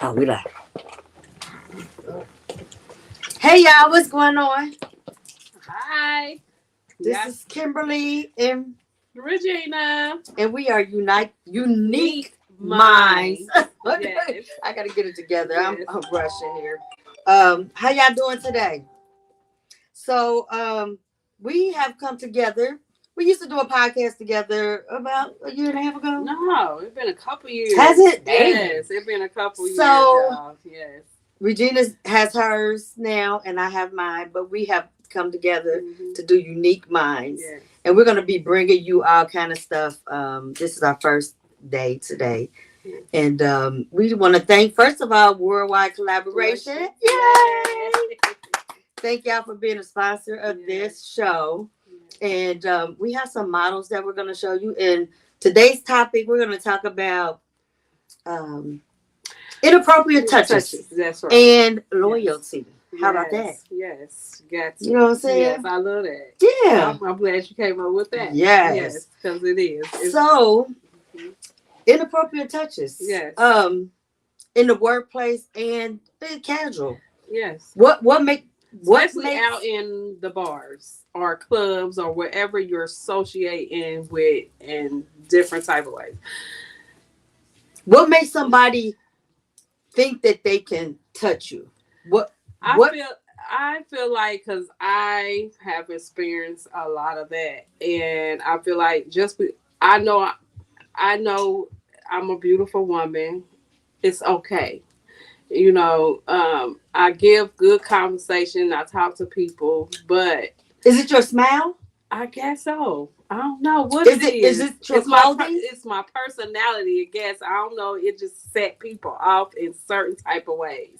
Oh, we like. Hey y'all, what's going on? Hi. This Yes. is Kimberly Regina. and we are unique minds. Minds. Yes. I gotta get it together. Yes. I'm rushing here. How y'all doing today? So we have come together. We used to do a podcast together about a year and a half ago. No, it's been a couple years. Has it? Yes, it's been a couple years. So Y'all. Yes. Regina has hers now, and I have mine, but we have come together Mm-hmm. to do Unique Minds. Yes. And we're going to be bringing you all kind of stuff. This is our first day today. Yes. And we want to thank, first of all, Worldwide Collaboration. Yay! Yes. Thank y'all for being a sponsor of this show. And we have some models that we're going to show you. And today's topic, we're going to talk about inappropriate touches. That's right. And loyalty. How about that? Yes. Got to. You know what I'm saying? Yes, I love that. Yeah. I'm glad you came up with that. Yes. Yes, because it is. So, inappropriate touches. Yes. In the workplace and casual. Yes. What Especially makes, out in the bars or clubs or wherever you're associating with in different type of ways. What makes somebody think that they can touch you? I feel like because I have experienced a lot of that, and I feel like I know I'm a beautiful woman. It's okay. I give good conversation. I talk to people, but is it your smile? I guess so. I don't know what is it. Is it your clothing? It's my personality. I guess I don't know. It just set people off in certain type of ways.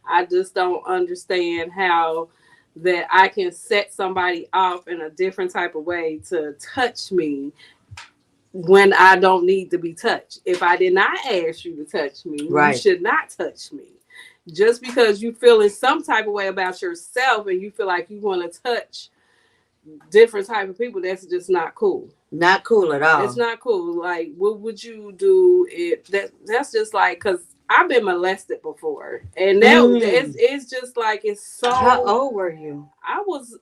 I just don't understand how that I can set somebody off in a different type of way to touch me when I don't need to be touched. If I did not ask you to touch me, right, you should not touch me. Just because you feel in some type of way about yourself and you feel like you want to touch different type of people, that's just not cool. Not cool at all. It's not cool. Like, what would you do if that's just like, because I've been molested before, and it's just like, it's so. How old were you? I was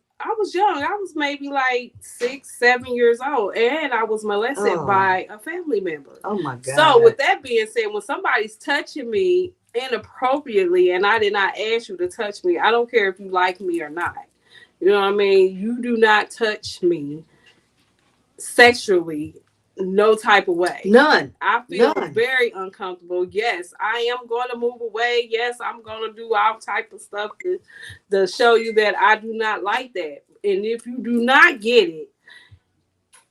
young. I was maybe like 6, 7 years old, and I was molested by a family member. Oh my God. So with that being said, when somebody's touching me inappropriately and I did not ask you to touch me, I don't care if you like me or not. You know what I mean? You do not touch me sexually, no type of way. None. I feel very uncomfortable. Yes, I am going to move away. Yes, I'm going to do all type of stuff to show you that I do not like that. And if you do not get it,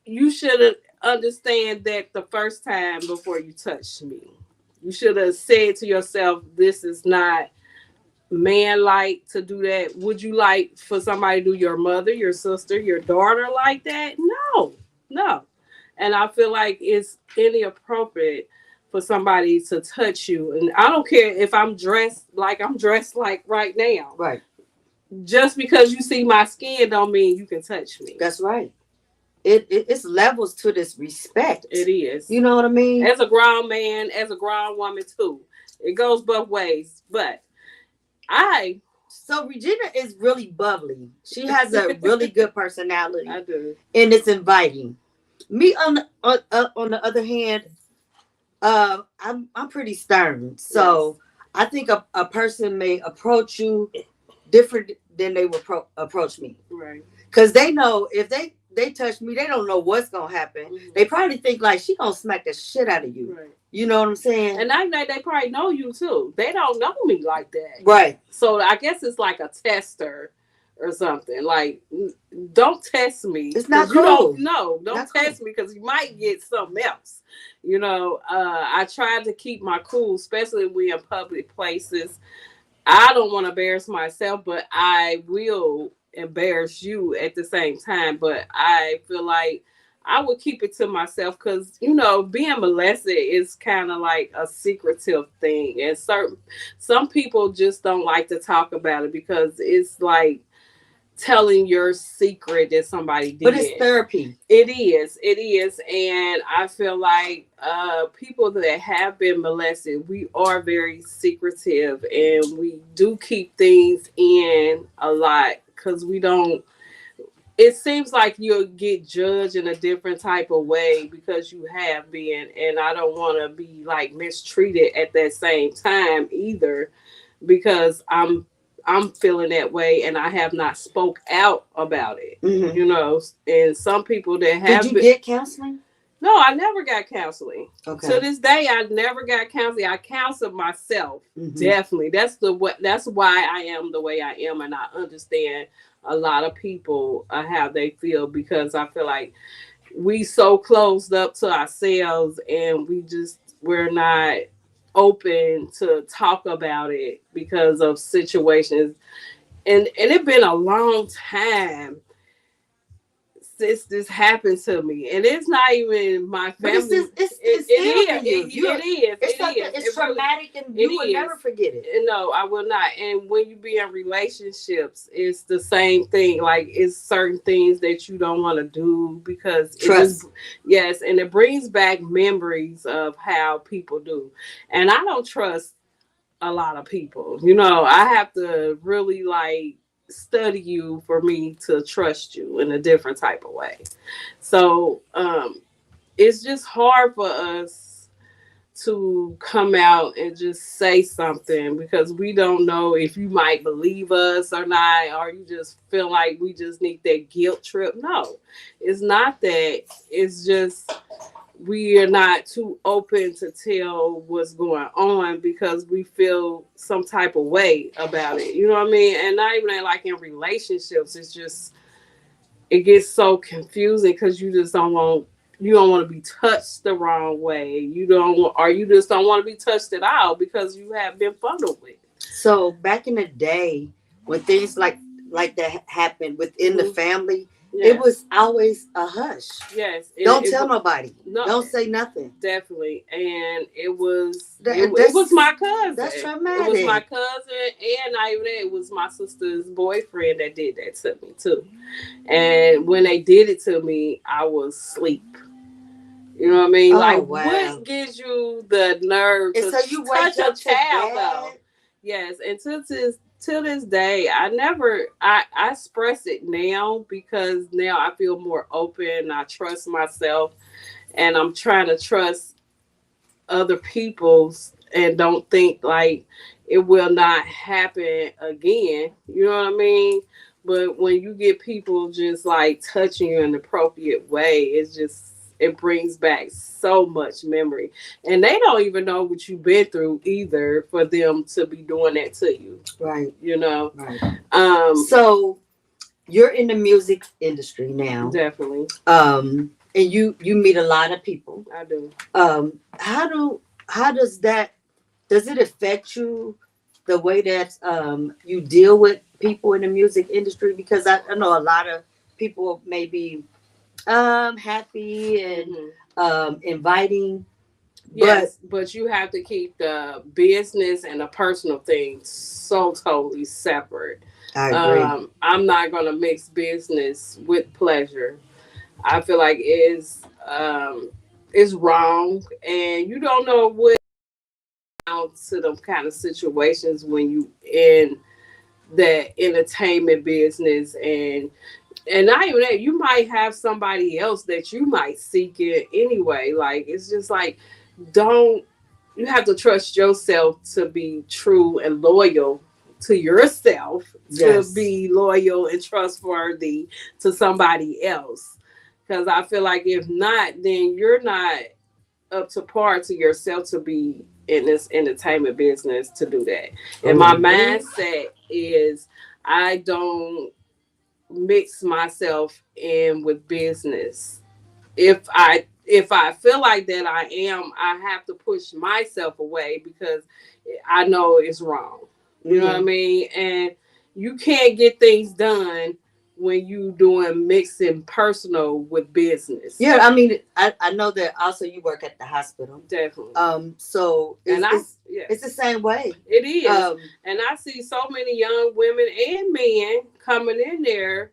you should understand that the first time before you touch me. You should have said to yourself, this is not man-like to do that. Would you like for somebody to do your mother, your sister, your daughter like that? No. And I feel like it's inappropriate for somebody to touch you. And I don't care if I'm dressed like right now. Right. Just because you see my skin don't mean you can touch me. That's right. It's levels to this respect. It is. You know what I mean? As a grown man, as a grown woman too. It goes both ways. But So Regina is really bubbly. She has a really good personality. I do. And it's inviting. Me on the other hand, I'm pretty stern. So yes. I think a person may approach you different than they would approach me. Right. Because they know if they touch me, they don't know what's gonna happen. Mm-hmm. They probably think like she gonna smack the shit out of you. Right. You know what I'm saying? And I know they probably know you too. They don't know me like that. Right. So I guess it's like a tester or something. Like, don't test me. It's not cool. Don't test me because you might get something else. I try to keep my cool, especially when we're in public places. I don't want to embarrass myself, but I will embarrass you at the same time. But I feel like I would keep it to myself because, being molested is kind of like a secretive thing. And some people just don't like to talk about it because it's like telling your secret that somebody did. But it's therapy. It is, and I feel like people that have been molested, we are very secretive, and we do keep things in a lot because we don't. It seems like you'll get judged in a different type of way because you have been, and I don't want to be like mistreated at that same time either, because I'm feeling that way and I have not spoke out about it. Mm-hmm. You know, and some people that have Did you get counseling? No, I never got counseling. Okay. To this day, I never got counseling. I counseled myself. Mm-hmm. Definitely. That's why I am the way I am, and I understand a lot of people how they feel, because I feel like we so closed up to ourselves and we're not open to talk about it because of situations, and it been a long time since this happened to me, and it's not even my family. But it's it is. It's traumatic, really, and you will never forget it. No, I will not. And when you be in relationships, it's the same thing. Like, it's certain things that you don't want to do because trust. Yes, and it brings back memories of how people do, and I don't trust a lot of people. You know, I have to really like study you for me to trust you in a different type of way. So it's just hard for us to come out and just say something because we don't know if you might believe us or not, or you just feel like we just need that guilt trip. No, it's not that. It's just we are not too open to tell what's going on because we feel some type of way about it. You know what I mean? And not even like in relationships, it's just it gets so confusing because you just don't want to be touched the wrong way. You just don't want to be touched at all because you have been fondled with. So back in the day, when things like that happened within mm-hmm. the family, yes. It was always a hush. Yes. Don't tell nobody. No. Don't say nothing. Definitely. And it was my cousin. That's traumatic. It was my cousin, and not even that, it was my sister's boyfriend that did that to me too. And when they did it to me, I was asleep. You know what I mean? Wow. What gives you the nerve to touch a child though? Yes, and till this day, I express it now because now I feel more open. I trust myself, and I'm trying to trust other people's and don't think like it will not happen again. You know what I mean? But when you get people just like touching you in an appropriate way, it brings back so much memory. And they don't even know what you've been through either for them to be doing that to you. Right. You know? Right. So you're in the music industry now. Definitely. And you meet a lot of people. I do. How does it affect you the way that you deal with people in the music industry? Because I know a lot of people may be happy and inviting. Yes, but you have to keep the business and the personal things so totally separate. I agree. I'm not gonna mix business with pleasure. I feel like it's wrong, and you don't know what to them kind of situations when you in the entertainment business and not even that, you might have somebody else that you might seek it anyway. Like, it's just like, you have to trust yourself to be true and loyal to yourself, yes, to be loyal and trustworthy to somebody else. Because I feel like if not, then you're not up to par to yourself to be in this entertainment business to do that. And my mindset is I don't mix myself in with business. If I feel like that I have to push myself away because I know it's wrong. You know what I mean? And you can't get things done when you doing mixing personal with business. Yeah, I mean, I know that also you work at the hospital. Definitely. So Yeah, it's the same way. it is. Um, And I see so many young women and men coming in there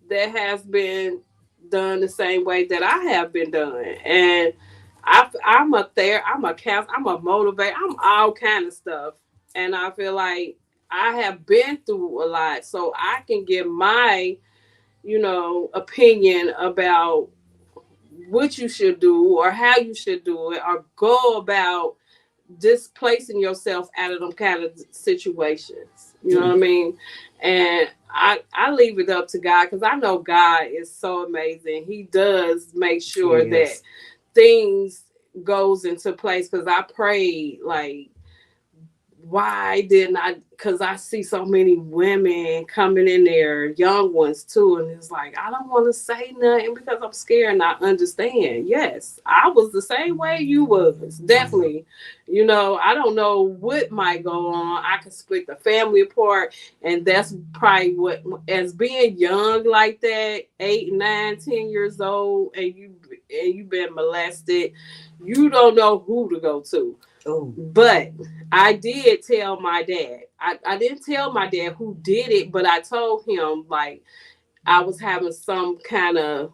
that has been done the same way that I have been done. And I'm I'm a counselor, I'm a motivator, I'm all kind of stuff. And I feel like I have been through a lot, so I can give my, opinion about what you should do or how you should do it or go about displacing yourself out of them kind of situations. You know what I mean? And I leave it up to God because I know God is so amazing. He does make sure that things goes into place because I prayed like why didn't I? Because I see so many women coming in there, young ones too, and it's like I don't want to say nothing because I'm scared. And I understand. Yes, I was the same way you was. Definitely, I don't know what might go on. I could split the family apart, and that's probably what. As being young like that, 8, 9, 10 years old, and you've been molested, you don't know who to go to. oh, But I did tell my dad. I didn't tell my dad who did it, but I told him like I was having some kind of,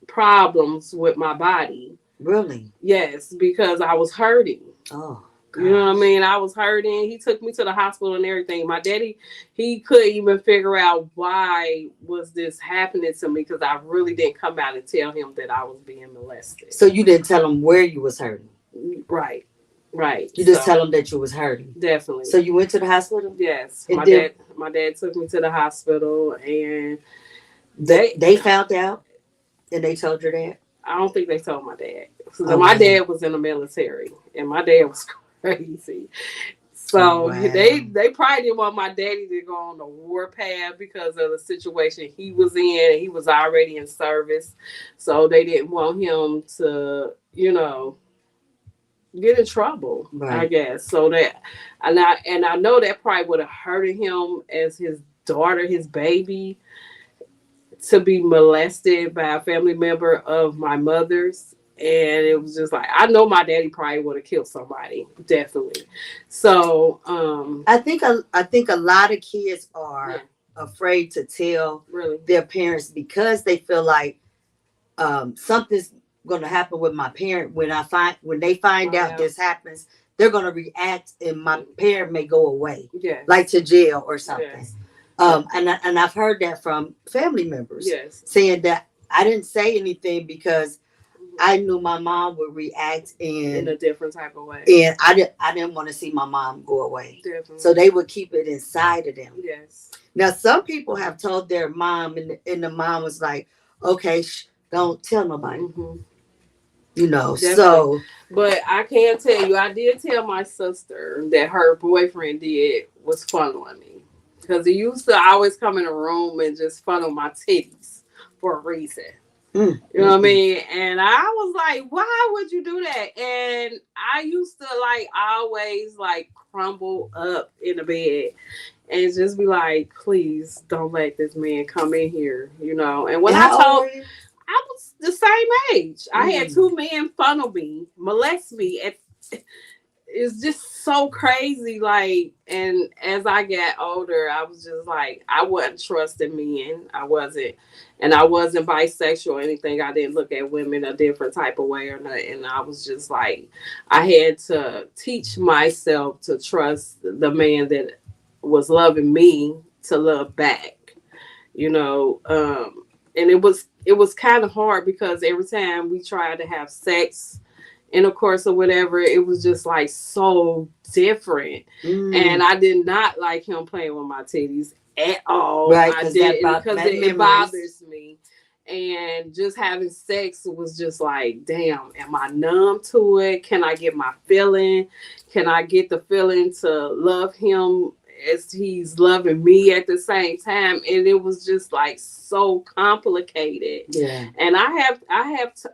problems with my body. really? Yes, because I was hurting. Oh, You know what I mean? I was hurting. He took me to the hospital and everything. My daddy, he couldn't even figure out why was this happening to me because I really didn't come out and tell him that I was being molested. So you didn't tell him where you was hurting? Right. You just tell him that you was hurting. Definitely. So you went to the hospital? Yes. My dad took me to the hospital and they found out and they told your dad? I don't think they told my dad. So my dad was in the military and my dad was crazy. So they probably didn't want my daddy to go on the war path because of the situation he was in. He was already in service. So they didn't want him to, get in trouble, right. I guess. So that and I know that probably would have hurted him as his daughter, his baby, to be molested by a family member of my mother's. And it was just like I know my daddy probably would have killed somebody, definitely. So I think a lot of kids are afraid to tell their parents because they feel like something's going to happen with my parent when they find out this happens, they're going to react and my parent may go away, like to jail or something. And I've heard that from family members saying that I didn't say anything because I knew my mom would react in a different type of way, and I didn't want to see my mom go away. Definitely. So they would keep it inside of them. Yes. Now some people have told their mom, and the mom was like, "Okay, don't tell nobody." Mm-hmm. Definitely. So. But I can tell you, I did tell my sister that her boyfriend was funneling me because he used to always come in a room and just funnel my titties for a reason. You know what I mean? And I was like, why would you do that? And I used to always crumble up in the bed and just be like, please don't let this man come in here, And when I was the same age. I had 2 men funnel me, molest me. It's just so crazy. And as I got older, I was just like, I wasn't trusting men. I wasn't. And I wasn't bisexual or anything. I didn't look at women a different type of way or nothing. And I was just like, I had to teach myself to trust the man that was loving me to love back, and it was kind of hard because every time we tried to have sex intercourse or whatever, it was just so different. And I did not like him playing with my titties at all. Right, I did because it bothers me. And just having sex was just like, damn, am I numb to it? Can I get my feeling? Can I get the feeling to love him as he's loving me at the same time, and it was just like so complicated. Yeah. And I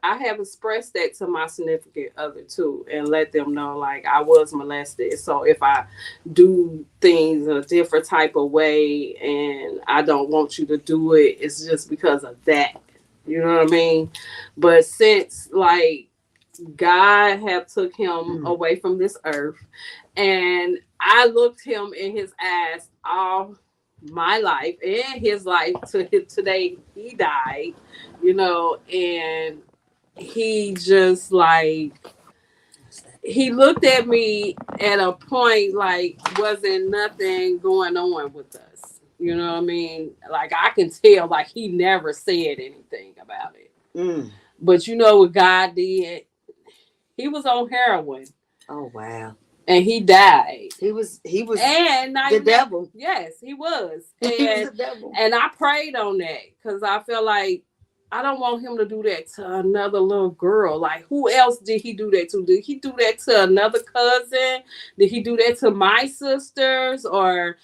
have expressed that to my significant other too, and let them know like I was molested. So if I do things in a different type of way, and I don't want you to do it, it's just because of that. You know what I mean? But since like God have took him away from this earth, and I looked him in his eyes all my life and his life to today he died, you know, and he just like he looked at me at a point like wasn't nothing going on with us. You know what I mean? Like I can tell like he never said anything about it. But you know what God did? He was on heroin. Oh wow. And he died. He was and the devil. Yes, he was. He was the devil. And I prayed on that because I felt like I don't want him to do that to another little girl. Like, who else did he do that to? Did he do that to another cousin? Did he do that to my sisters or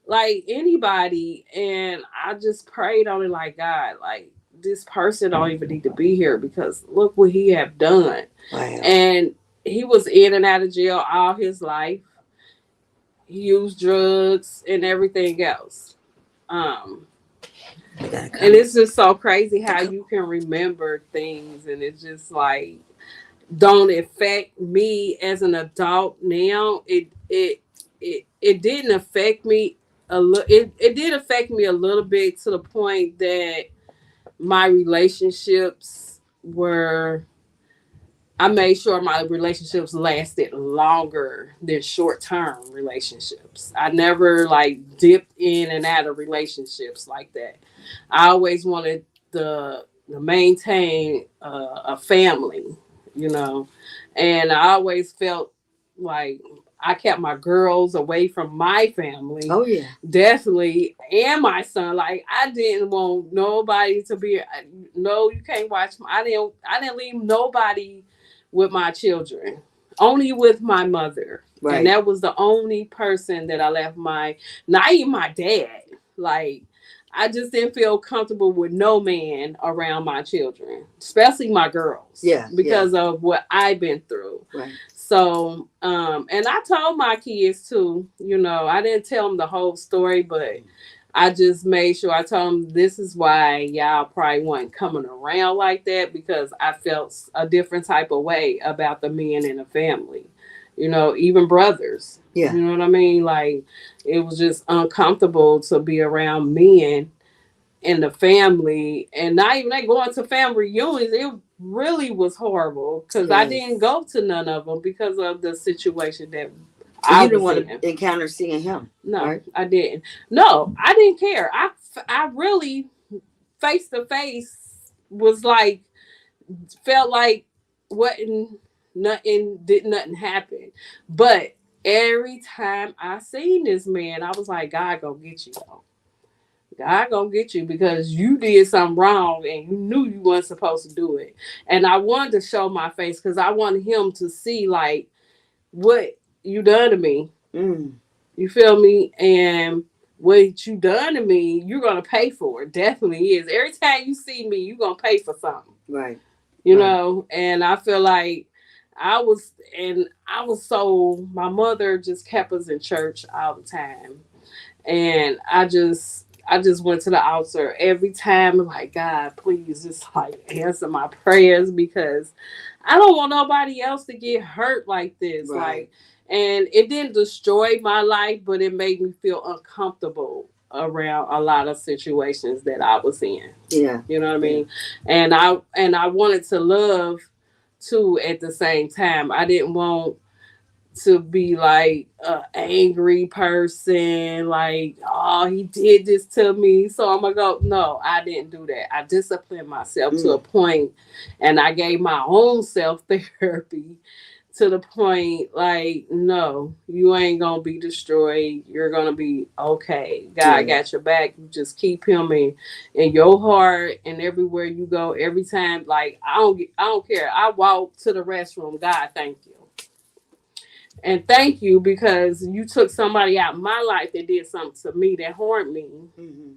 like anybody? And I just prayed on it like, God, like this person don't even need to be here because look what he have done. Wow. And he was in and out of jail all his life. He used drugs and everything else. And it's just so crazy how you can remember things, and it's just like don't affect me as an adult now. It didn't affect me a little. It did affect me a little bit to the point that my relationships were. I made sure my relationships lasted longer than short-term relationships. I never like dipped in and out of relationships like that. I always wanted to maintain a family, you know, and I always felt like I kept my girls away from my family. Oh yeah, definitely, and my son. Like I didn't want nobody to be. No, you can't watch. I didn't leave nobody with my children, only with my mother. Right. And that was the only person that I left not even my dad. Like, I just didn't feel comfortable with no man around my children, especially my girls. Yeah. Because of what I've been through. Right. So, and I told my kids too, you know, I didn't tell them the whole story, but I just made sure I told them this is why y'all probably weren't coming around like that, because I felt a different type of way about the men in the family, you know, even brothers. Yeah. You know what I mean? Like, it was just uncomfortable to be around men in the family, and not even like going to family reunions. It really was horrible because I didn't go to none of them because of the situation that I didn't want to encounter seeing him. No, right? I didn't. No, I didn't care. I really face to face was like felt like nothing happen. But every time I seen this man, I was like, God gonna get you though. God gonna get you because you did something wrong and you knew you weren't supposed to do it. And I wanted to show my face because I wanted him to see like what you done to me. You feel me? And what you done to me, you're gonna pay for it. Definitely is. Every time you see me, you're gonna pay for something. Right. You know, and I feel like I was so my mother just kept us in church all the time. And I just went to the altar every time, like, God, please just like answer my prayers because I don't want nobody else to get hurt like this. Right. Like, and it didn't destroy my life, but it made me feel uncomfortable around a lot of situations that I was in. Yeah. You know what I mean? And I wanted to love too at the same time. I didn't want to be like an angry person, like, oh, he did this to me, so I'm gonna go. No, I didn't do that. I disciplined myself to a point, and I gave my own self therapy to the point, like, no, you ain't gonna be destroyed. You're gonna be okay. God got your back. You just keep him in your heart and everywhere you go. Every time, like, I don't care. I walk to the restroom. God, thank you. And thank you, because you took somebody out of my life that did something to me that harmed me Mhm.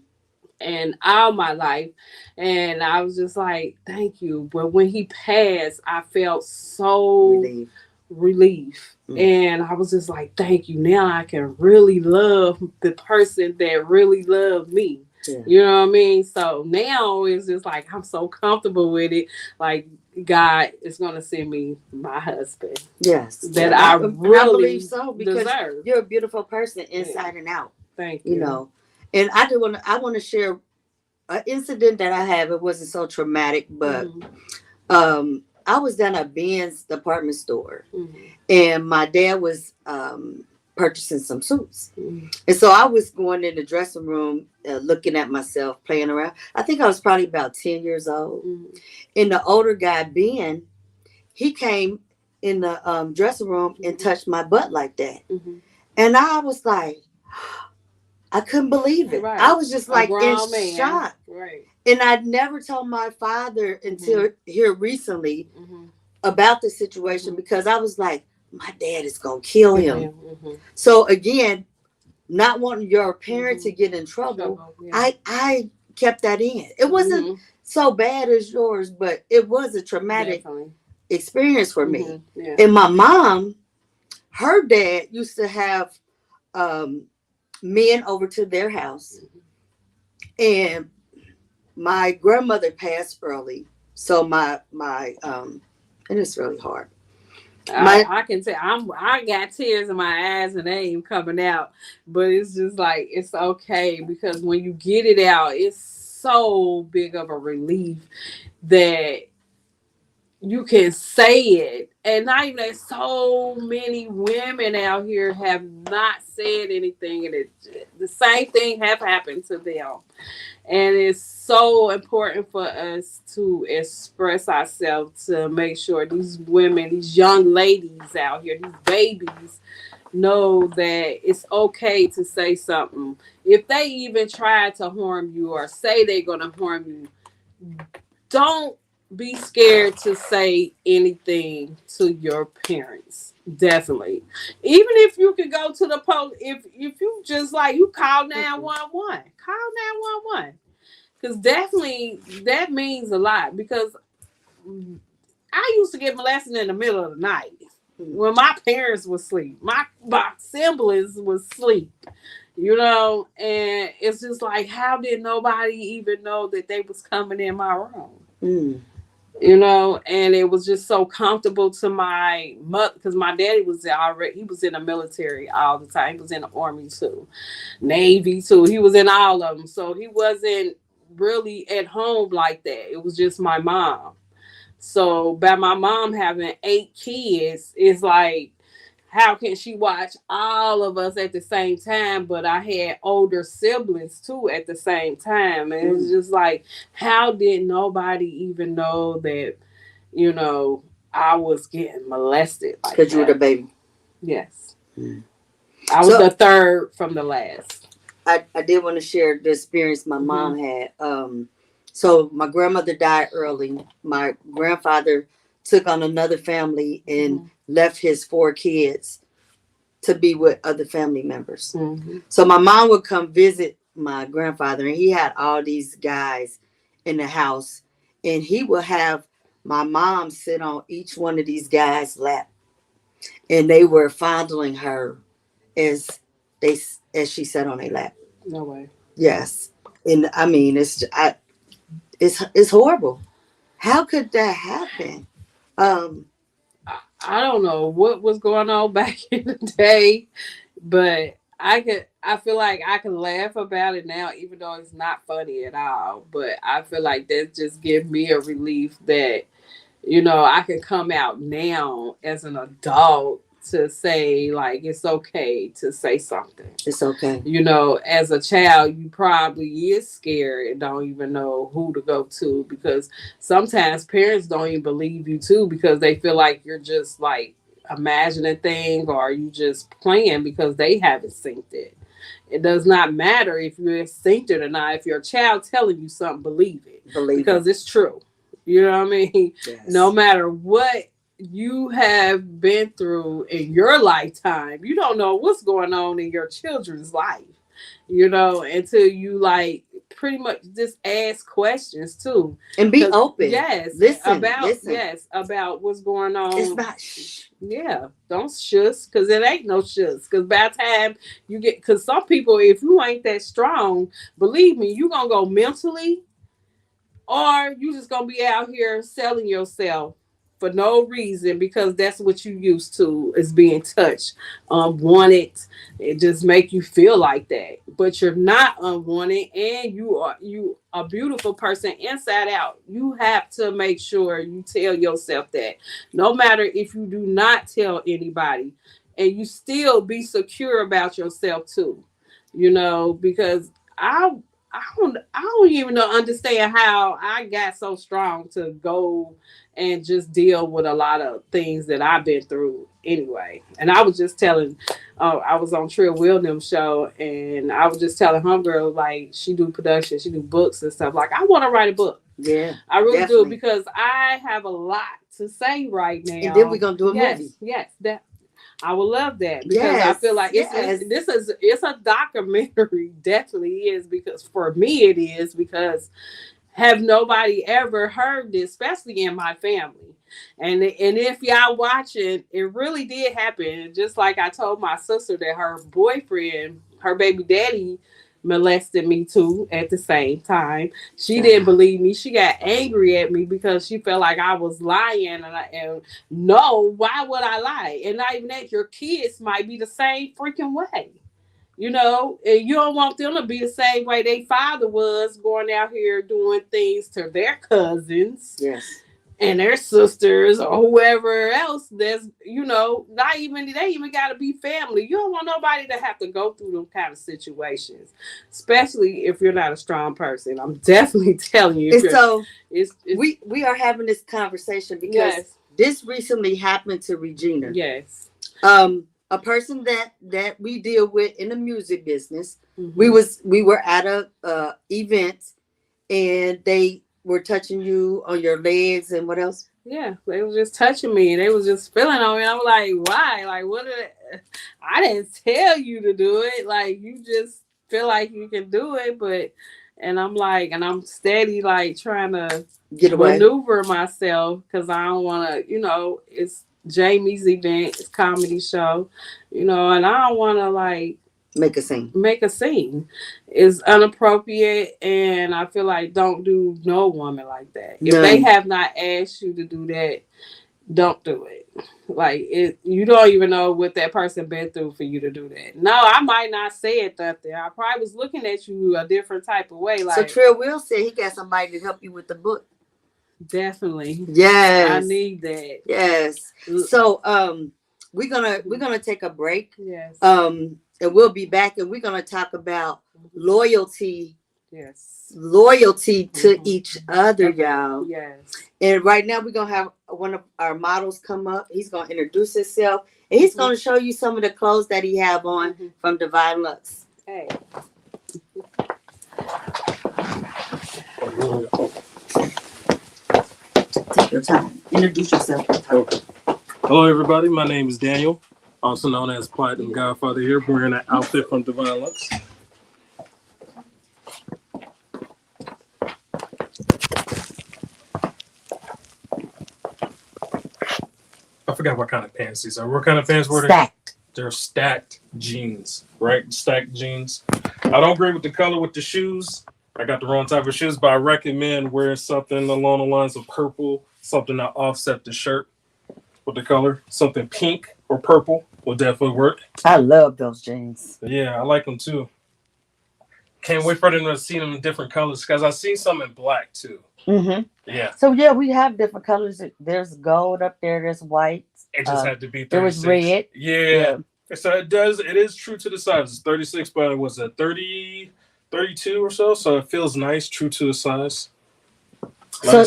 and all my life. And I was just like, thank you. But when he passed, I felt so Relief. relief. Mm. And I was just like, thank you. Now I can really love the person that really loved me. Yeah. You know what I mean? So now it's just like I'm so comfortable with it. Like God is gonna send me my husband Yes. that And I and I believe really so because deserve. you're a beautiful person Yeah. inside and out. Thank You you. know. And I want to share an incident that I have. It wasn't so traumatic, but I was down at Ben's department store, and my dad was purchasing some suits, and so I was going in the dressing room, looking at myself, playing around. I think I was probably about 10 years old, and the older guy, Ben, he came in the dressing room and touched my butt like that, and I was like, I couldn't believe it. Right. I was just A like in grown man. shock. Right. And I'd never told my father until here recently about the situation because I was like, my dad is going to kill him. So again, not wanting your parent to get in trouble, Yeah. I kept that in. It wasn't so bad as yours, but it was a traumatic experience for me. Yeah. And my mom, her dad used to have men over to their house. And my grandmother passed early, so and it's really hard. I can tell I got tears in my eyes and they ain't coming out, but it's just like it's okay because when you get it out, it's so big of a relief that you can say it. And not even that so many women out here have not said anything, and the same thing have happened to them. And it's so important for us to express ourselves to make sure these women, these young ladies out here, these babies, know that it's okay to say something. If they even try to harm you or say they're going to harm you, don't be scared to say anything to your parents. Definitely. Even if you could go to the police, if you just like you call 911, call 911. Because definitely that means a lot. Because I used to get molested in the middle of the night when my parents were asleep. My siblings was asleep. You know, and it's just like, how did nobody even know that they was coming in my room? You know, and it was just so comfortable to my mother because my daddy was already, he was in the military all the time. He was in the army too, Navy too. He was in all of them. So he wasn't really at home like that. It was just my mom. So by my mom having 8 kids, it's like, how can she watch all of us at the same time? But I had older siblings too at the same time. And it's just like, how did nobody even know that, you know, I was getting molested like because you were the baby. Yes. I was the third from the last. I did want to share the experience my mom had. So my grandmother died early. My grandfather took on another family and left his 4 kids to be with other family members. So my mom would come visit my grandfather, and he had all these guys in the house, and he would have my mom sit on each one of these guys' lap, and they were fondling her as she sat on their lap. No way. Yes, and I mean it's horrible. How could that happen? I don't know what was going on back in the day, but I feel like I can laugh about it now, even though it's not funny at all. But I feel like that just gives me a relief that, you know, I can come out now as an adult to say, like, it's okay to say something. It's okay. You know, as a child, you probably is scared and don't even know who to go to, because sometimes parents don't even believe you too, because they feel like you're just like imagining things or you just playing because they haven't seen it. It does not matter if you're synced it or not. If your child telling you something, believe it. Because it's true. You know what I mean? Yes. No matter what you have been through in your lifetime. You don't know what's going on in your children's life, until you like pretty much just ask questions too. And be open. Yes, Listen. about what's going on. It's not shh. Yeah, don't shush, because it ain't no shush. Because by the time you get, because some people, if you ain't that strong, believe me, you gonna go mentally, or you just gonna be out here selling yourself for no reason, because that's what you used to, is being touched, wanted. It just make you feel like that, but you're not unwanted, and you a beautiful person inside out. You have to make sure you tell yourself that, no matter if you do not tell anybody, and you still be secure about yourself too, because I don't even understand how I got so strong to go and just deal with a lot of things that I've been through anyway. And I was just telling, I was on Trill Williams show, and I was just telling homegirl, like, she do production, she do books and stuff. Like, I want to write a book. Yeah, I really definitely. do, because I have a lot to say right now. And then we're gonna do a movie. Yes, that I would love that, because I feel like it's a documentary. Definitely is, because for me it is, because have nobody ever heard this, especially in my family. And if y'all watching, it really did happen. Just like I told my sister that her boyfriend, her baby daddy, molested me too at the same time. She didn't believe me. She got angry at me because she felt like I was lying. And no, why would I lie? And not even that, your kids might be the same freaking way. And you don't want them to be the same way their father was, going out here doing things to their cousins. Yes. And their sisters or whoever else that's, not even, they even got to be family. You don't want nobody to have to go through them kind of situations, especially if you're not a strong person. I'm definitely telling you. And so we are having this conversation because this recently happened to Regina. Yes. A person that we deal with in the music business. Mm-hmm. We were at a event, and they were touching you on your legs, and what else? Yeah, they was just touching me. They was just feeling on me. I'm like, why? Like, I didn't tell you to do it. Like, you just feel like you can do it, and I'm like, and I'm steady like trying to maneuver myself, because I don't want to, it's Jamie's event, it's comedy show, and I don't want to like make a scene. It's inappropriate, and I feel like don't do no woman like that. If they have not asked you to do that, don't do it. Like, you don't even know what that person been through for you to do that. No, I might not say it that there. I probably was looking at you a different type of way. Like, so Trill Will said he got somebody to help you with the book. Definitely. Yes. I need that. Yes. So we're gonna take a break. Yes. And we'll be back, and we're gonna talk about loyalty. Yes. Loyalty to each other, y'all. Yes. And right now we're gonna have one of our models come up. He's gonna introduce himself, and he's gonna show you some of the clothes that he have on from Divine Lux. Hey. Take your time. Introduce yourself. Okay. Hello, everybody. My name is Daniel, also known as Platinum Godfather here, wearing an outfit from Divine Lux. I forgot what kind of pants these are. What kind of pants were they? Stacked. They're stacked jeans, right? Stacked jeans. I don't agree with the color with the shoes. I got the wrong type of shoes, but I recommend wearing something along the lines of purple, something that offset the shirt with the color. Something pink or purple will definitely work. I love those jeans. Yeah, I like them too. Can't wait for them to see them in different colors, because I see some in black too. Mm-hmm. Yeah. So yeah, we have different colors. There's gold up there. There's white. It just had to be 36. There was red. Yeah. So it is true to the size. It's 36, but it was a 30, 32 or so. So it feels nice, true to the size. Nice. So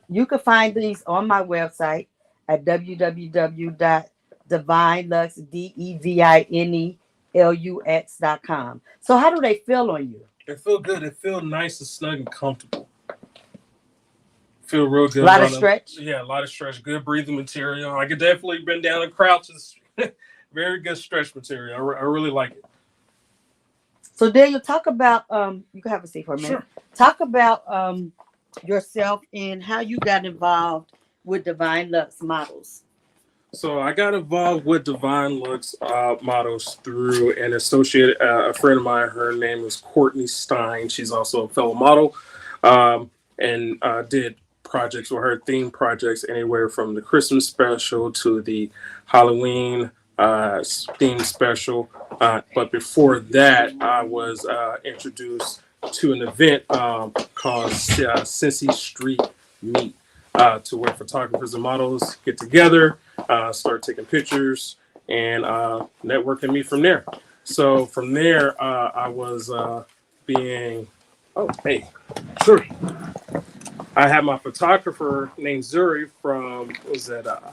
you can find these on my website at www.devinelux.com. So how do they feel on you? They feel good. They feel nice and snug and comfortable. Feel real good. A lot of about stretch. Yeah, a lot of stretch. Good breathing material. I could definitely bend down and crouch. It's very good stretch material. I really like it. So Daniel, talk about you can have a seat for a minute. Sure. Talk about yourself and how you got involved with Divine Lux Models. So I got involved with Divine Lux Models through an associate, a friend of mine. Her name is Courtney Stein. She's also a fellow model, and did projects with her, theme projects anywhere from the Christmas special to the Halloween theme special. But before that, I was introduced to an event called Cincy Street Meet, to where photographers and models get together, start taking pictures, and networking me from there. So from there, I was being, oh, hey, sure. I had my photographer named Zuri from, what was that?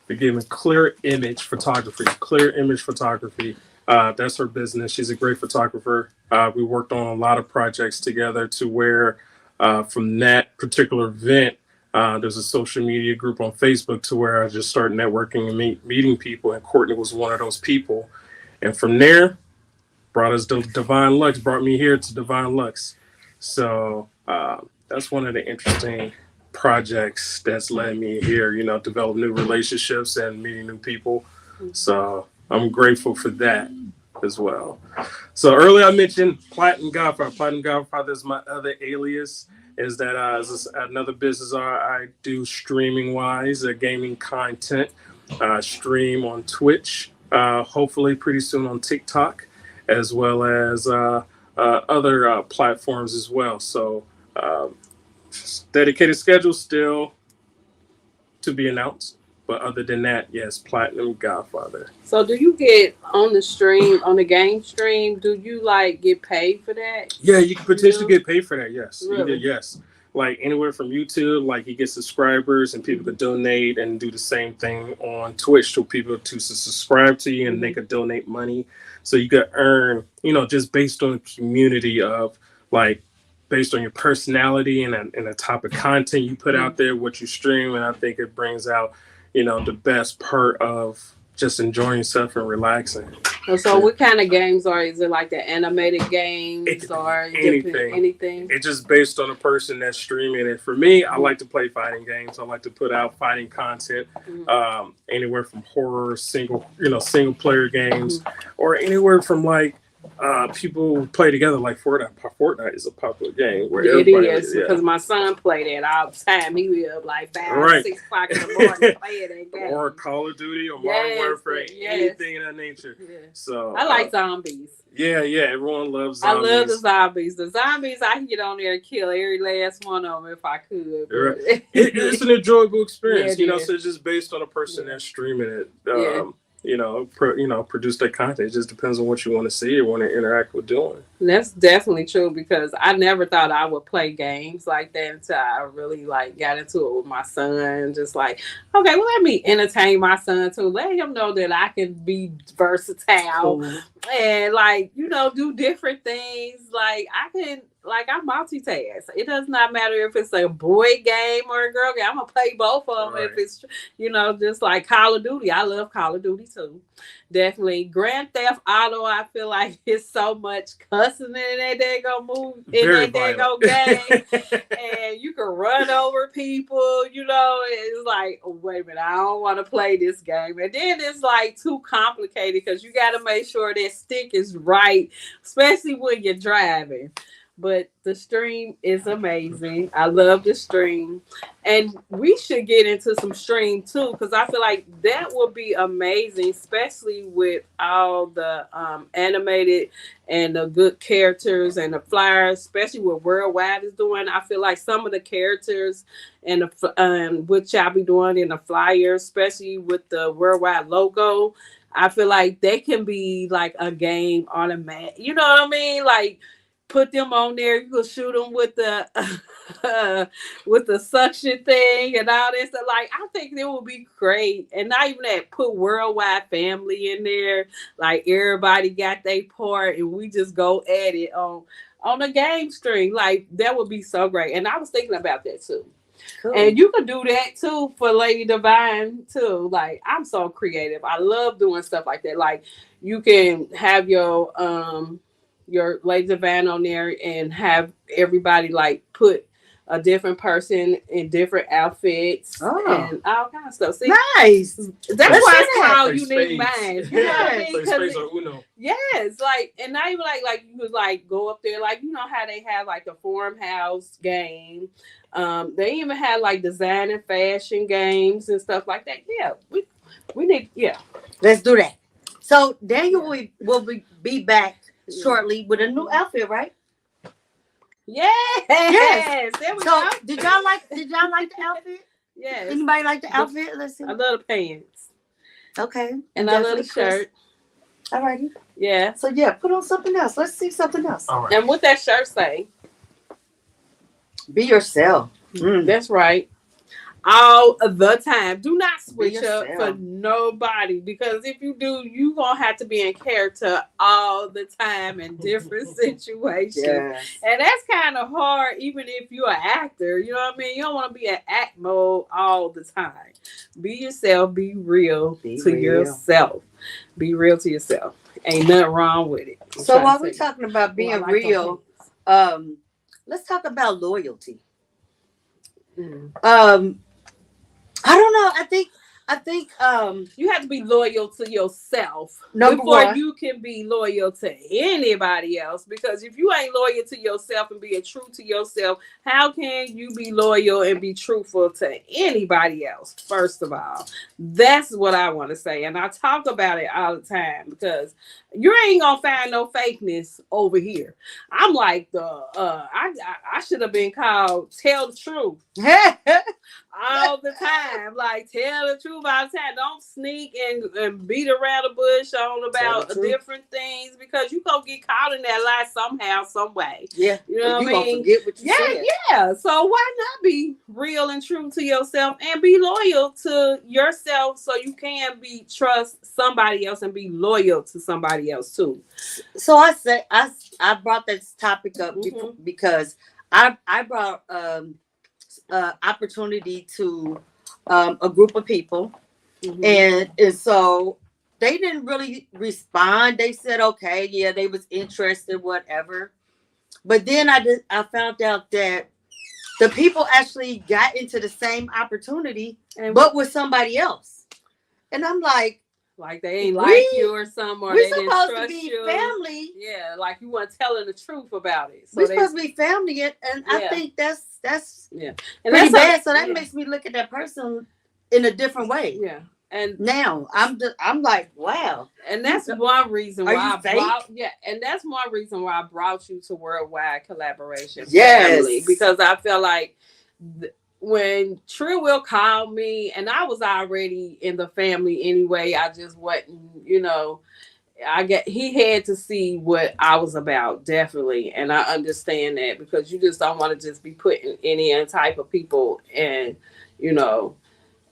Forgive me, Clear Image Photography. Clear Image Photography. That's her business. She's a great photographer. We worked on a lot of projects together to where from that particular event, there's a social media group on Facebook to where I just started networking and meeting people. And Courtney was one of those people. And from there, brought us to Divine Lux, brought me here to Divine Lux. So that's one of the interesting projects that's led me here, develop new relationships and meeting new people. So I'm grateful for that as well. So earlier I mentioned Platinum Godfather. Platinum Godfather is my other alias. Is that is another business I do streaming wise, gaming content, stream on Twitch, hopefully pretty soon on TikTok, as well as other platforms as well. So dedicated schedule still to be announced. But other than that, yes, Platinum Godfather. So do you get on the stream, on the game stream, do you get paid for that? Yeah, you can potentially get paid for that, yes. Really? Yes. Like anywhere from YouTube, you get subscribers and people could donate and do the same thing on Twitch to people to subscribe to you and they could donate money. So you could earn, just based on the community of based on your personality and the type of content you put out there, what you stream. And I think it brings out, the best part of just enjoying yourself and relaxing. So what kind of games are? Is it the animated games or anything? It's just based on the person that's streaming it. For me, I like to play fighting games. I like to put out fighting content, anywhere from horror, single player games, or anywhere from people play together Fortnite. Fortnite is a popular game where it is because my son played it all the time. He would up 5, 6 o'clock in the morning playing that game. Or Call of Duty or Modern Warfare, anything of that nature. Yeah. So I like zombies. Yeah, everyone loves zombies. I love the zombies. The zombies, I can get on there and kill every last one of them if I could. Right. It's an enjoyable experience, so it's just based on the person that's streaming it. Produce that content. It just depends on what you want to see or want to interact with doing. And that's definitely true because I never thought I would play games like that until I really got into it with my son. Just okay, well, let me entertain my son too. Let him know that I can be versatile and do different things. I can. I multitask. It does not matter if it's a boy game or a girl game. I'm gonna play both of them. Right. If it's just like Call of Duty. I love Call of Duty too. Definitely. Grand Theft Auto, I feel like it's so much cussing in that daggone movie, in that daggone game. And you can run over people, it's wait a minute, I don't want to play this game. And then it's too complicated because you got to make sure that stick is right, especially when you're driving. But the stream is amazing. I love the stream. And we should get into some stream too, because I feel like that would be amazing, especially with all the animated and the good characters and the flyers, especially what Worldwide is doing. I feel like some of the characters and what y'all be doing in the flyers, especially with the Worldwide logo, I feel like they can be a game automatic. You know what I mean? Put them on there. You can shoot them with the with the suction thing and all this. I think it would be great. And not even that, put Worldwide Family in there. Everybody got their part, and we just go at it on on a game string. Like that would be so great. And I was thinking about that too. Cool. And you could do that too for Lady Divine too. Like I'm so creative. I love doing stuff like that. Like you can have your Lady Divine on there and have everybody like put a different person in different outfits and all kinds of stuff. See, nice. That's Let's why see it's that. called Play Unique spades. Minds. You know what I mean? Play 'Cause spades or Uno. yes, like, and not even like you would like go up there, like you know how they have like the farmhouse game. They even had like design and fashion games and stuff like that. Yeah, we need Let's do that. So Daniel will be back shortly with a new outfit, right? Yes. There we So go. did y'all like the outfit? Yes, Anybody like the outfit? Let's see. I love the pants Okay. and I love the Definitely Chris. shirt. Alrighty. Yeah, So yeah, put on something else. Let's see something else. All right. and what that shirt say? Be yourself. Mm. That's right. All the time. Do not switch up yourself. for nobody because if you do, you gonna have to be in character all the time in different situations. Yes. And that's kind of hard, even if you're an actor. You know what I mean? You don't want to be in act mode all the time. Be yourself. Be real Be to real. yourself. Be real to yourself. Ain't nothing wrong with it. I'm So trying while to we're say. talking about being Oh, I like real, those let's talk about loyalty. pants. I don't know. I think You have to be loyal to yourself Number before one. you can be loyal to anybody else. Because if you ain't loyal to yourself and being true to yourself, how can you be loyal and be truthful to anybody else? First of all, that's what I want to say, and I talk about it all the time because you ain't gonna find no fakeness over here. I'm like I should have been called tell the truth all the time. Like tell the truth all the time. Don't sneak and beat around the bush on about the truth. different things because you gonna get caught in that lie somehow, some way. yeah, You know what I you gonna mean? forget what you Yeah, said. yeah. So why not be real and true to yourself and be loyal to yourself so you can trust somebody else and be loyal to somebody else too. So I brought this topic up Mhm. because I brought opportunity to a group of people, Mhm. and so they didn't really respond. They said okay, yeah, they was interested, whatever. But then I found out that the people actually got into the same opportunity, And but with somebody else. And I'm like, they ain't We- like you or something, or we're they didn't supposed to trust be you. family. Yeah, like you weren't telling the truth about it. So We're they, supposed to be family, and I Yeah. think that's and pretty that's bad. So that yeah. makes me look at that person in a different way. Yeah, and Now I'm like, wow. And that's one reason Are why you I fake? brought and that's one reason why I brought you to Worldwide Collaboration Yes. Family, because I feel like when Trill Will called me, and I was already in the family anyway, I just wasn't, he had to see what I was about, definitely, and I understand that because you just don't want to just be putting any type of people in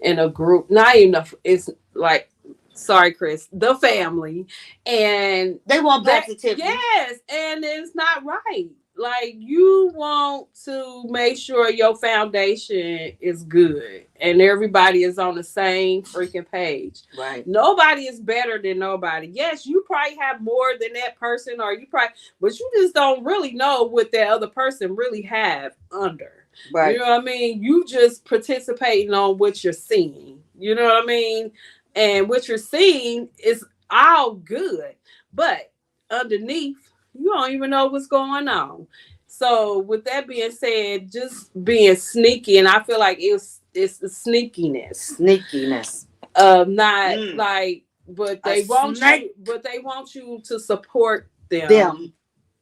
a group, not even it's like, sorry Chris, the family, and They want back to Tiffany. yes, and it's not right. Like you want to make sure your foundation is good and everybody is on the same freaking page. Right. Nobody is better than nobody. Yes, you probably have more than that person, but you just don't really know what that other person really have under. Right. You know what I mean? You just participating on what you're seeing. You know what I mean? And what you're seeing is all good, but underneath, you don't even know what's going on. So with that being said, just being sneaky, and I feel like it's the sneakiness. Sneakiness. Not like, but they want you to support them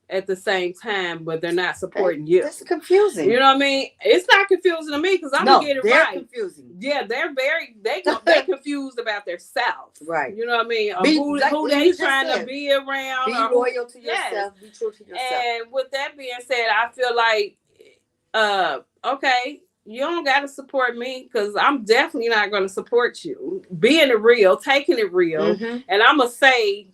at the same time, but they're not supporting you. That's confusing. You know what I mean? It's not confusing to me because I'm gonna get it they're right. confusing. Yeah, they're confused about their self. Right. You know what I mean? Or Be- who like they you just trying said. to be around. Be or who- loyal to Yes. yourself. Be true to yourself. And with that being said, I feel like, okay, you don't got to support me because I'm definitely not going to support you. Being real, taking it real, Mhm. and I'm gonna say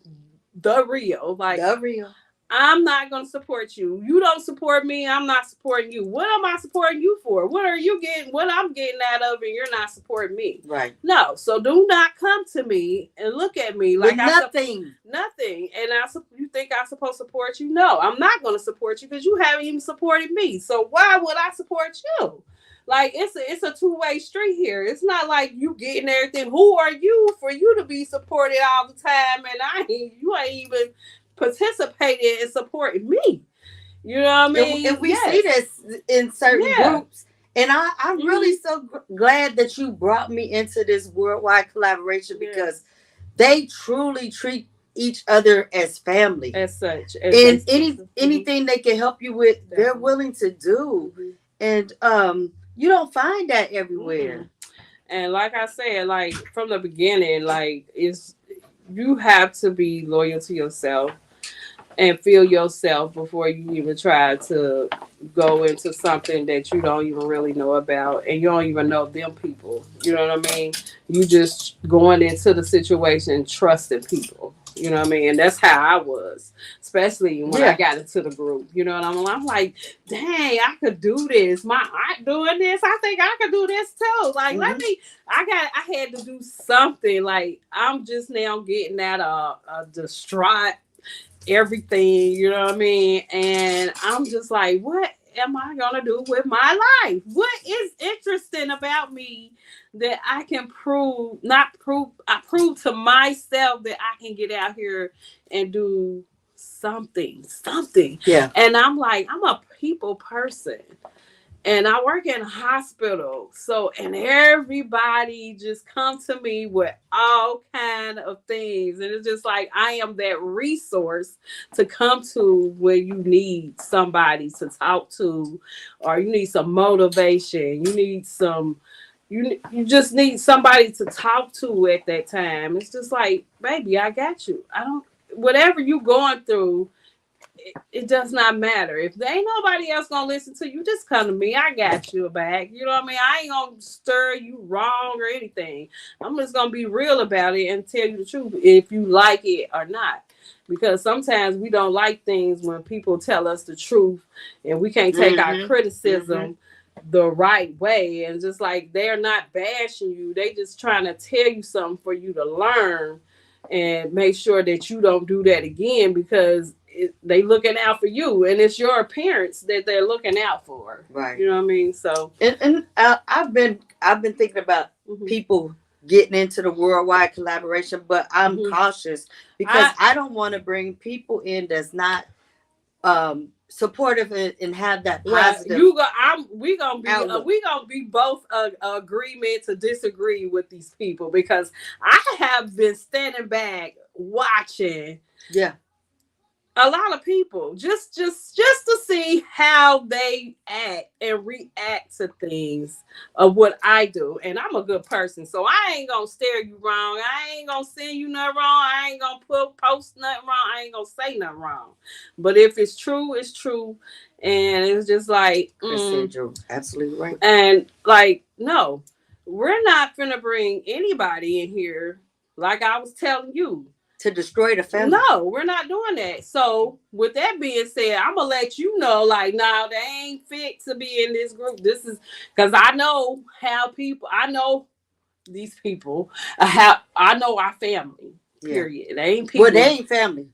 the real, like The real. I'm not going to support you. You don't support me. I'm not supporting you. What am I supporting you for? What are you getting? What I'm getting out of it, you're not supporting me. Right. No. So do not come to me and look at me like With nothing. nothing. And you think I'm supposed to support you? No, I'm not going to support you because you haven't even supported me. So why would I support you? Like it's a two-way street here. It's not like you getting everything. Who are you for you to be supported all the time? And you ain't even participated in supporting me. You know what I mean? And we see this in certain groups. And I'm really so glad that you brought me into this worldwide collaboration because they truly treat each other as family. As such. And anything they can help you with, they're willing to do. And you don't find that everywhere. And like I said, like from the beginning, like you have to be loyal to yourself and feel yourself before you even try to go into something that you don't even really know about and you don't even know them people. You know what I mean? You just going into the situation trusting people. You know what I mean? And that's how I was, especially when I got into the group. You know what I mean? I'm like, dang, I could do this. My aunt doing this. I think I could do this too. Like, I had to do something. Like, I'm just now getting at a distraught everything, you know what I mean? And I'm just like, what am I gonna do with my life? What is interesting about me that I can I prove to myself that I can get out here and do something. Yeah. And I'm like, I'm a people person. And I work in a hospital. So, and everybody just come to me with all kind of things. And it's just like, I am that resource to come to when you need somebody to talk to, or you need some motivation. You just need somebody to talk to at that time. It's just like, baby, I got you. Whatever you going through, it does not matter. If there ain't nobody else gonna listen to you, just come to me. I got you back. You know what I mean? I ain't gonna stir you wrong or anything. I'm just gonna be real about it and tell you the truth if you like it or not. Because sometimes we don't like things when people tell us the truth and we can't take our criticism the right way. And just like they're not bashing you, they just trying to tell you something for you to learn and make sure that you don't do that again because they looking out for you, and it's your appearance that they're looking out for. Right. You know what I mean? So, and I've been thinking about people getting into the worldwide collaboration, but I'm cautious because I don't want to bring people in that's not supportive and have that positive. We gonna be both agreement to disagree with these people because I have been standing back watching. Yeah. A lot of people just to see how they act and react to things of what I do. And I'm a good person, so I ain't gonna stare you wrong. I ain't gonna send you nothing wrong. I ain't gonna post nothing wrong. I ain't gonna say nothing wrong. But if it's true, it's true. And it's just like you're absolutely right. And like, no, we're not gonna bring anybody in here like I was telling you. To destroy the family. No, we're not doing that. So with that being said, I'm gonna let you know, like, no, they ain't fit to be in this group. This is because I know these people, I know our family. Period. They ain't people. Well, they ain't family.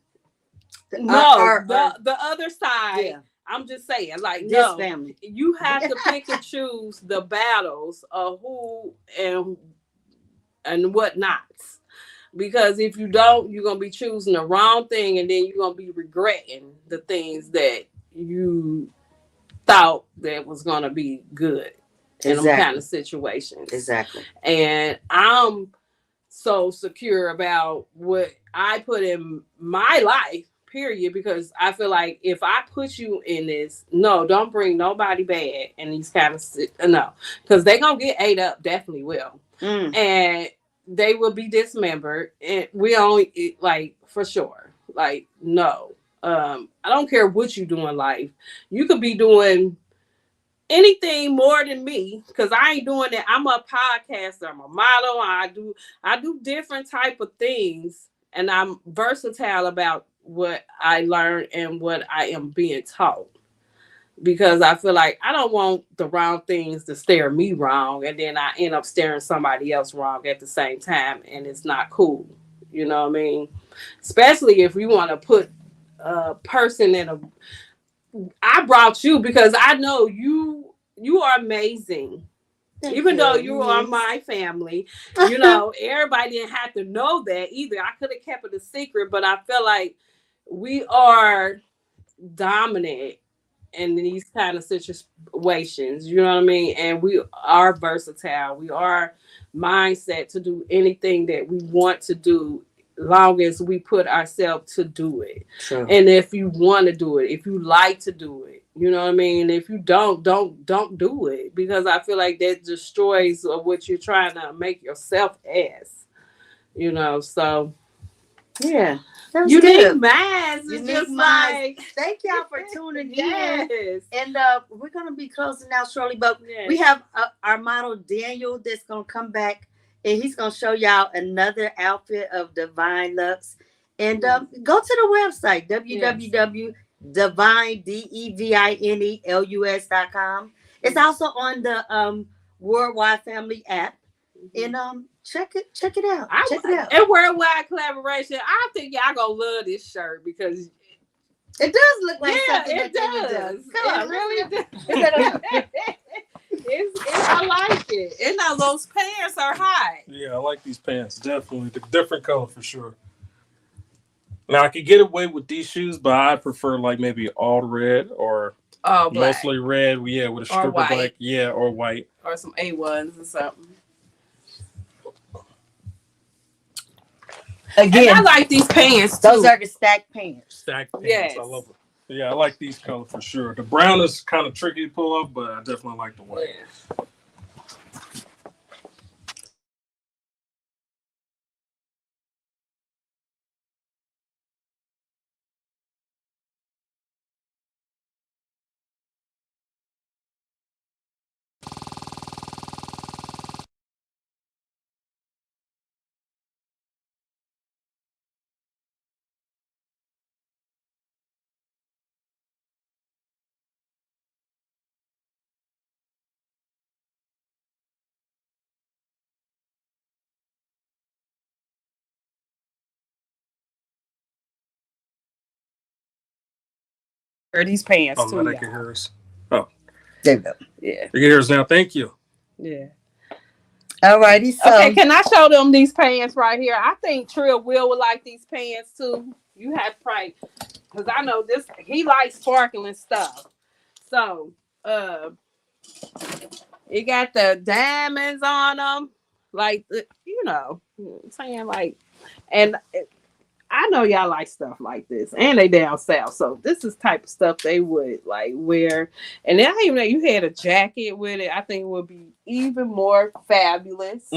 No, the other side. Yeah. I'm just saying, like, this family. You have to pick and choose the battles of who and what not. Because if you don't, you're going to be choosing the wrong thing and then you're going to be regretting the things that you thought that was going to be good in them kind of situations. Exactly. And I'm so secure about what I put in my life, period, because I feel like if I put you in this, no, don't bring nobody bad in these kind of, no, because they're going to get ate up, definitely will. And they will be dismembered, and we only like for sure. Like, no, I don't care what you do in life. You could be doing anything more than me because I ain't doing that. I'm a podcaster. I'm a model. I do different type of things, and I'm versatile about what I learned and what I am being taught. Because I feel like I don't want the wrong things to stare me wrong, and then I end up staring somebody else wrong at the same time, and it's not cool. You know what I mean? Especially if you want to put a person in a. I brought you because I know you. You are amazing. Even though you are my family, you know, everybody didn't have to know that either. I could have kept it a secret, but I feel like we are dominant in these kind of situations, you know what I mean? And we are versatile. We are mindset to do anything that we want to do, long as we put ourselves to do it. True. And if you want to do it, if you like to do it, you know what I mean? If you don't do it, because I feel like that destroys what you're trying to make yourself as, you know. So Yeah. That was Unique good. Minds is Unique just Minds. like Thank y'all for tuning in. yes. And we're going to be closing out shortly, but Yes. we have our model Daniel that's going to come back, and he's going to show y'all another outfit of Divine Lux. And go to the website, www.devinelus.com. It's also on the Worldwide Family app. And check it out. Check it out. And worldwide collaboration. I think y'all gonna love this shirt because It does look like yeah, something it that Daniel does. Come on, It really does. It's I like it. And now those pants are hot. Yeah, I like these pants. Definitely. The different color for sure. Now I could get away with these shoes, but I prefer like maybe all red or Oh, black. mostly red. Yeah, with a strip of white. black. Yeah, or white. Or some A1s or something. Again, And I like these pants too. those are the stacked pants. Stacked pants. Yes. I love it. Yeah, I like these colors for sure. The brown is kind of tricky to pull off, but I definitely like the white. Yeah. Or these pants Oh, too. no, they can hear us. Oh, There you go. Yeah. you can hear us now. Thank you. Yeah. All righty. So Okay, can I show them these pants right here? I think Trill would like these pants too. You have probably, because I know this, he likes sparkling stuff. So, it got the diamonds on them, like, you know what I'm saying, like, and I know y'all like stuff like this, and they down south, so this is type of stuff they would like wear. And then even though you had a jacket with it, I think it would be even more fabulous.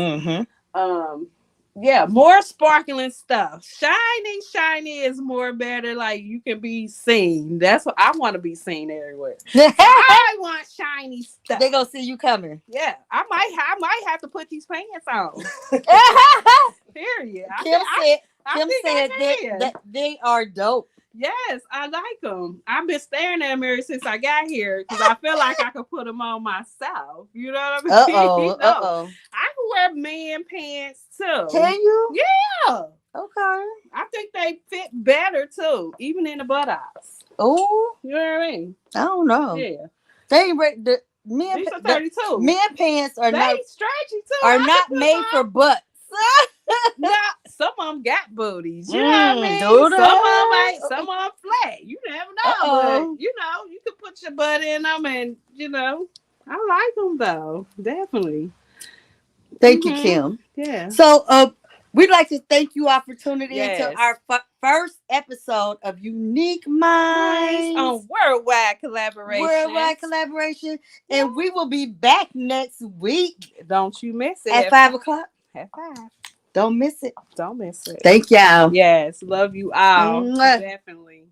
Yeah, more sparkling stuff. Shiny is more better. Like you can be seen. That's what I want to be seen everywhere. I want shiny stuff. they gonna see you coming. Yeah, I might have to put these pants on. Period. Kim I think said I can. that they are dope. Yes, I like them. I've been staring at them ever since I got here because I feel like I could put them on myself. You know what I mean? You know, I can wear man pants too. Can you? Yeah. Okay. I think they fit better too, even in the buttocks. Oh, You know what I mean? I don't know. Yeah. They ain't the men. These are 32. Men pants are they not stretchy too. are I not can put made mine- for butts. Nah, some of them got booties. You know what I mean? do they? Some of them flat. You never know. But, you know, you can put your butt in them, and you know, I like them though. Definitely. Thank you, Kim. Yeah. So, we'd like to thank you all for tuning in Yes. to our first episode of Unique Minds On worldwide collaboration. Worldwide Collaboration, and we will be back next week Don't you miss it. at 5:00. At 5. Don't miss it. Don't miss it. Thank y'all. Yes. Love you all. Mwah. Definitely.